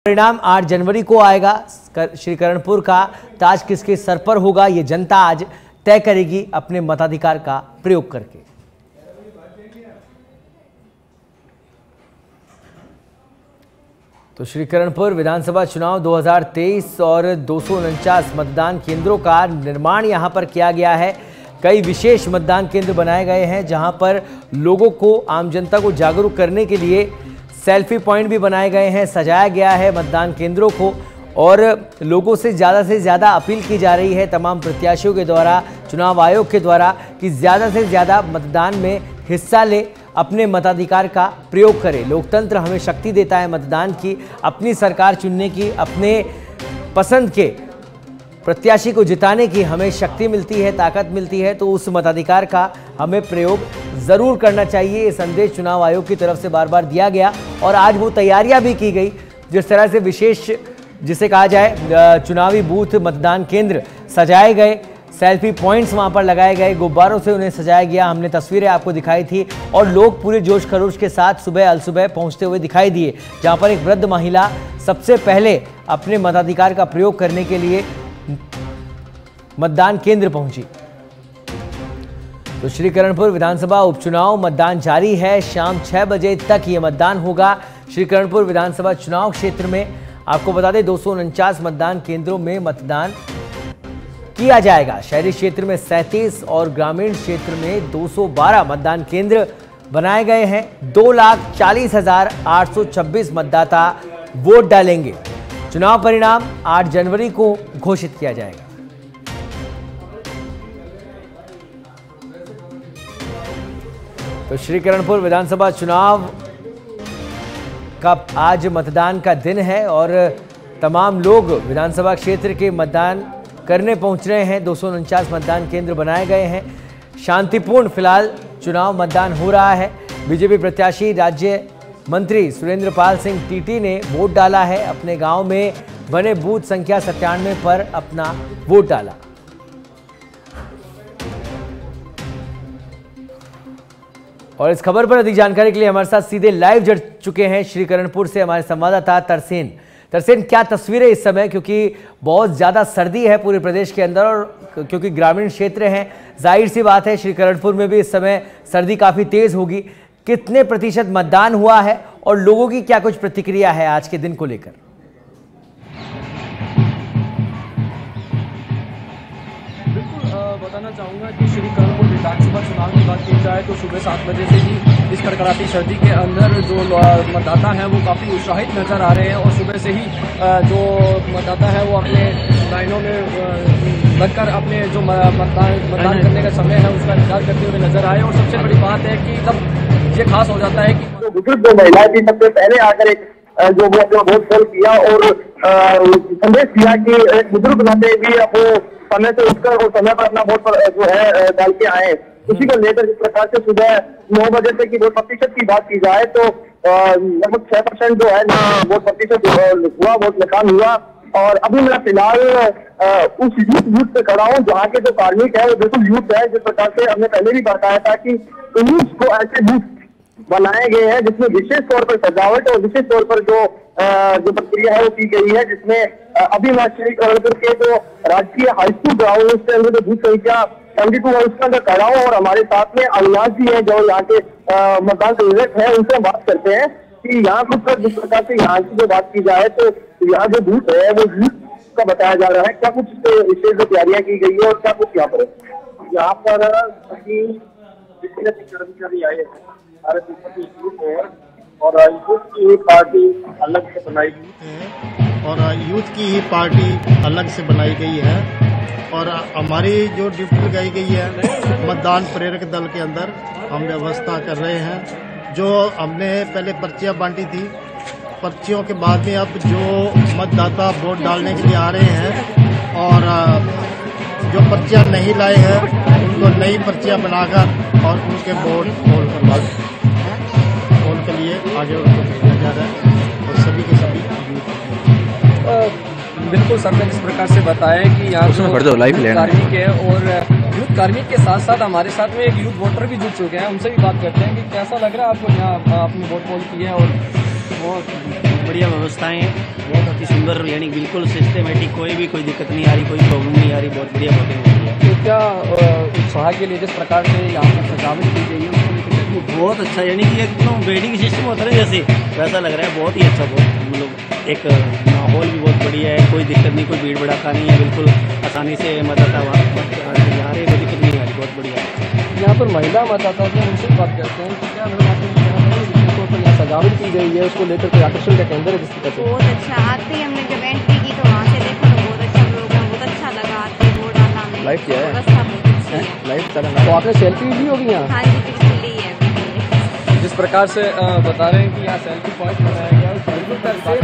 परिणाम 8 जनवरी को आएगा। श्रीकरणपुर का ताज किसके सर पर होगा, ये जनता आज तय करेगी अपने मताधिकार का प्रयोग करके। तो श्रीकरणपुर विधानसभा चुनाव 2023 और 249 मतदान केंद्रों का निर्माण यहां पर किया गया है। कई विशेष मतदान केंद्र बनाए गए हैं जहां पर लोगों को, आम जनता को जागरूक करने के लिए सेल्फी पॉइंट भी बनाए गए हैं, सजाया गया है मतदान केंद्रों को और लोगों से ज़्यादा अपील की जा रही है तमाम प्रत्याशियों के द्वारा, चुनाव आयोग के द्वारा, कि ज़्यादा से ज़्यादा मतदान में हिस्सा ले, अपने मताधिकार का प्रयोग करें। लोकतंत्र हमें शक्ति देता है मतदान की, अपनी सरकार चुनने की, अपने पसंद के प्रत्याशी को जिताने की हमें शक्ति मिलती है, ताकत मिलती है। तो उस मताधिकार का हमें प्रयोग ज़रूर करना चाहिए। ये संदेश चुनाव आयोग की तरफ से बार बार दिया गया और आज वो तैयारियां भी की गई। जिस तरह से विशेष, जिसे कहा जाए, चुनावी बूथ, मतदान केंद्र सजाए गए, सेल्फी पॉइंट्स वहां पर लगाए गए, गुब्बारों से उन्हें सजाया गया। हमने तस्वीरें आपको दिखाई थी और लोग पूरे जोश खरोश के साथ सुबह अलसुबह पहुंचते हुए दिखाई दिए, जहां पर एक वृद्ध महिला सबसे पहले अपने मताधिकार का प्रयोग करने के लिए मतदान केंद्र पहुंची। तो श्रीकरणपुर विधानसभा उपचुनाव मतदान जारी है। शाम 6 बजे तक ये मतदान होगा। श्रीकरणपुर विधानसभा चुनाव क्षेत्र में आपको बता दें 249 मतदान केंद्रों में मतदान किया जाएगा। शहरी क्षेत्र में 37 और ग्रामीण क्षेत्र में 212 मतदान केंद्र बनाए गए हैं। 2,40,826 मतदाता वोट डालेंगे। चुनाव परिणाम 8 जनवरी को घोषित किया जाएगा। तो श्रीकरणपुर विधानसभा चुनाव का आज मतदान का दिन है और तमाम लोग विधानसभा क्षेत्र के मतदान करने पहुंच रहे हैं। 249 मतदान केंद्र बनाए गए हैं। शांतिपूर्ण फिलहाल चुनाव मतदान हो रहा है। बीजेपी प्रत्याशी राज्य मंत्री सुरेंद्र पाल सिंह टीटी ने वोट डाला है। अपने गांव में बने बूथ संख्या 97 पर अपना वोट डाला। और इस खबर पर अधिक जानकारी के लिए हमारे साथ सीधे लाइव जुड़ चुके हैं श्रीकरणपुर से हमारे संवाददाता तरसेन। तरसेन, क्या तस्वीरें इस समय, क्योंकि बहुत ज़्यादा सर्दी है पूरे प्रदेश के अंदर और क्योंकि ग्रामीण क्षेत्र हैं, जाहिर सी बात है श्रीकरणपुर में भी इस समय सर्दी काफ़ी तेज़ होगी। कितने प्रतिशत मतदान हुआ है और लोगों की क्या कुछ प्रतिक्रिया है आज के दिन को लेकर? बताना चाहूँगा कि श्रीकरणपुर विधानसभा चुनाव की बात की जाए तो सुबह 7 बजे से ही इस कड़कड़ाती सर्दी के अंदर जो मतदाता हैं वो काफ़ी उत्साहित नजर आ रहे हैं और सुबह से ही जो मतदाता है वो अपने लाइनों में लगकर अपने जो मतदान करने का समय है उसका इंतजार करते हुए नजर आए। और सबसे बड़ी बात है कि तब ये खास हो जाता है कि बुजुर्ग महिलाएं भी सबसे पहले आकर एक जो वोट पोल किया और संदेश दिया कि एक बुजुर्ग नाते भी वो समय से उठकर और समय पर अपना वोट जो है डाल के आए। उसी को लेकर जिस प्रकार से सुबह 9 बजे से की वोट प्रतिशत की बात की जाए तो लगभग 6% जो है वोट प्रतिशत हुआ, वोट निकाल हुआ। और अभी मैं फिलहाल उस यूथ बूथ पे खड़ा हूँ जहाँ के जो कार्मिक है वो बिल्कुल यूथ है। जिस प्रकार से हमने पहले भी बताया था कि यूथ को ऐसे बूथ बनाए गए हैं जिसमें विशेष तौर पर सजावट और विशेष तौर पर जो प्रक्रिया है वो की गई है, जिसमें अभी मैं श्रीकरणपुर के जो राजकीय हाईस्कूल ग्राउंड उसके अंदर जो बूथ संख्या 72 है उसके अंदर खड़ा हूँ और हमारे साथ में अविनाश जी है जो यहाँ के मतदान केंद्र है, उनसे बात करते हैं कि यहाँ कुछ जिस प्रकार से यहाँ की जो बात की जाए तो यहाँ जो बूथ है वो बूथ का बताया जा रहा है। क्या कुछ विशेष तैयारियां की गई है और क्या कुछ यहाँ पर कर्मचारी आए हैं और यूथ की ही पार्टी अलग से बनाई गई है और यूथ की ही पार्टी अलग से बनाई गई है और हमारी जो ड्यूटी लगाई गई है मतदान प्रेरक दल के अंदर हम व्यवस्था कर रहे हैं। जो हमने पहले पर्चियां बांटी थी, पर्चियों के बाद में अब जो मतदाता वोट डालने के लिए आ रहे हैं और जो पर्चियां नहीं लाए हैं उनको नई पर्चियां बनाकर और उनके वोट पोल के लिए आगे उनको भेजा जा रहा है और सभी के सभी बिल्कुल सर ने इस प्रकार से बताया कि यहाँ कार्मिक है और यूथ कार्मिक के साथ साथ हमारे साथ में एक यूथ वोटर भी जुड़ चुके हैं। उनसे भी बात करते हैं कि कैसा लग रहा है आपको यहाँ अपनी वोट पोल की है और बहुत बढ़िया व्यवस्थाएं हैं, बहुत अति सुंदर, यानी बिल्कुल सिस्टमेटिक, कोई दिक्कत नहीं आ रही, कोई प्रॉब्लम नहीं आ रही, बहुत बढ़िया बातें हो रही है। तो क्या उत्साह के लिए जिस प्रकार से यहाँ पर सजावट की गई है बहुत अच्छा, यानी कि एकदम वेडिंग सिस्टम होता है जैसे, वैसा लग रहा है। बहुत ही अच्छा, बहुत मतलब एक माहौल भी बहुत बढ़िया है, कोई दिक्कत नहीं, कोई भीड़ भड़ाका नहीं है, बिल्कुल आसानी से मतदाता वहाँ आ रहे, कोई दिक्कत नहीं आ रही, बहुत बढ़िया है। यहाँ पर महिला मतदाता से उनसे बात करते हैं कि क्या यहाँ सजावट की गई है, उसको लेकर कोई आकर्षण का केंद्र है जिस तरह से? बहुत अच्छा, आते ही हमने जब एंट्री की तो वहाँ से देखा तो बहुत अच्छा लोग हैं, बहुत अच्छा लगा, आते वोट डाला हमने। लाइव किया है? व्यवस्था बहुत अच्छी है। लाइव करना तो आपने सेल्फी ली होगी यहाँ? हाँ जी, बिल्कुल ली है। जिस प्रकार से बता रहे हैं कि यहाँ सेल्फी पॉइंट बनाया गया है,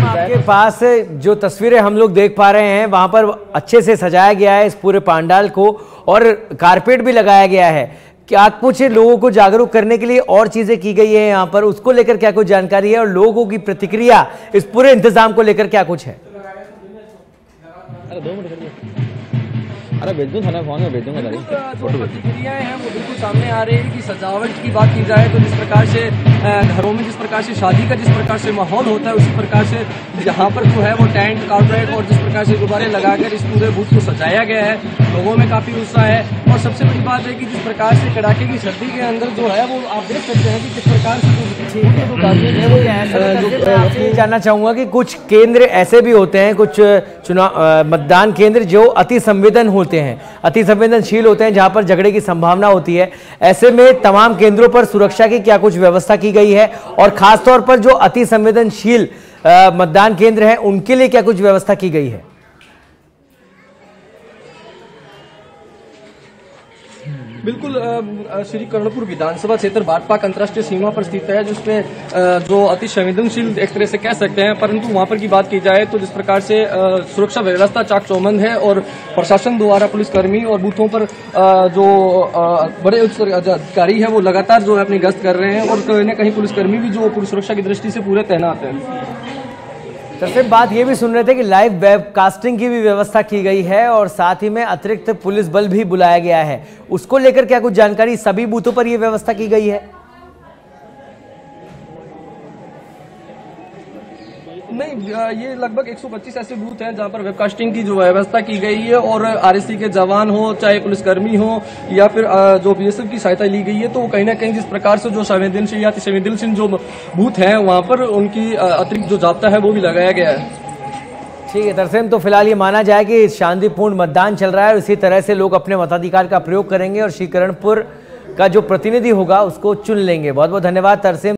आपके पास जो तस्वीरें हम लोग देख पा रहे हैं वहां पर अच्छे से सजाया गया है इस पूरे पंडाल को और कारपेट भी लगाया गया है। क्या कुछ लोगों को जागरूक करने के लिए और चीजें की गई है यहाँ पर, उसको लेकर क्या कुछ जानकारी है और लोगों की प्रतिक्रिया इस पूरे इंतजाम को लेकर क्या कुछ है? अरे भेज दूँ थाना फोन में भेज दूँगा। जो प्रतिक्रियाएं हैं वो बिल्कुल सामने आ रही है कि सजावट की बात की जाए तो जिस प्रकार से घरों में जिस प्रकार से शादी का जिस प्रकार से माहौल होता है उसी प्रकार से यहाँ पर जो है वो टेंट कारपेट और जिस प्रकार से गुब्बारे लगाकर इस पूरे बूथ को सजाया गया है, लोगों में काफी उत्साह है। और सबसे बड़ी बात है कि जिस प्रकार से कड़ाके की सर्दी के अंदर जो है वो आप देख सकते हैं कि किस प्रकार से जानना चाहूंगा कि कुछ केंद्र ऐसे भी होते हैं, कुछ चुनाव मतदान केंद्र जो अति संवेदनशील होते हैं जहां पर झगड़े की संभावना होती है। ऐसे में तमाम केंद्रों पर सुरक्षा की क्या कुछ व्यवस्था की गई है और खासतौर पर जो अति संवेदनशील मतदान केंद्र हैं उनके लिए क्या कुछ व्यवस्था की गई है? बिल्कुल, श्री कर्णपुर विधानसभा क्षेत्र भाटपाक अंतर्राष्ट्रीय सीमा पर स्थित है, जिसमें जो अति संवेदनशील एक तरह से कह सकते हैं, परंतु वहां पर की बात की जाए तो जिस प्रकार से सुरक्षा व्यवस्था चाक चौबंद है और प्रशासन द्वारा पुलिसकर्मी और बूथों पर जो बड़े उच्च अधिकारी है वो लगातार जो है अपनी गश्त कर रहे हैं और कहीं न कहीं पुलिसकर्मी भी जो पुलिस सुरक्षा की दृष्टि से पूरे तैनात है। सबसे बात ये भी सुन रहे थे कि लाइव वेबकास्टिंग की भी व्यवस्था की गई है और साथ ही में अतिरिक्त पुलिस बल भी बुलाया गया है, उसको लेकर क्या कुछ जानकारी? सभी बूथों पर यह व्यवस्था की गई है? नहीं, ये लगभग 125 ऐसे बूथ हैं जहां पर वेबकास्टिंग की जो व्यवस्था की गई है और आरएससी के जवान हो, चाहे पुलिसकर्मी हो या फिर जो बीएसएफ की सहायता ली गई है, तो कहीं ना कहीं जिस प्रकार से जो संवेदनशील या संवेदनशील जो बूथ हैं वहां पर उनकी अतिरिक्त जो जाब्ता है वो भी लगाया गया है। ठीक है तरसेम, तो फिलहाल ये माना जाए कि शांतिपूर्ण मतदान चल रहा है और इसी तरह से लोग अपने मताधिकार का प्रयोग करेंगे और श्रीकरणपुर का जो प्रतिनिधि होगा उसको चुन लेंगे। बहुत बहुत धन्यवाद तरसेम।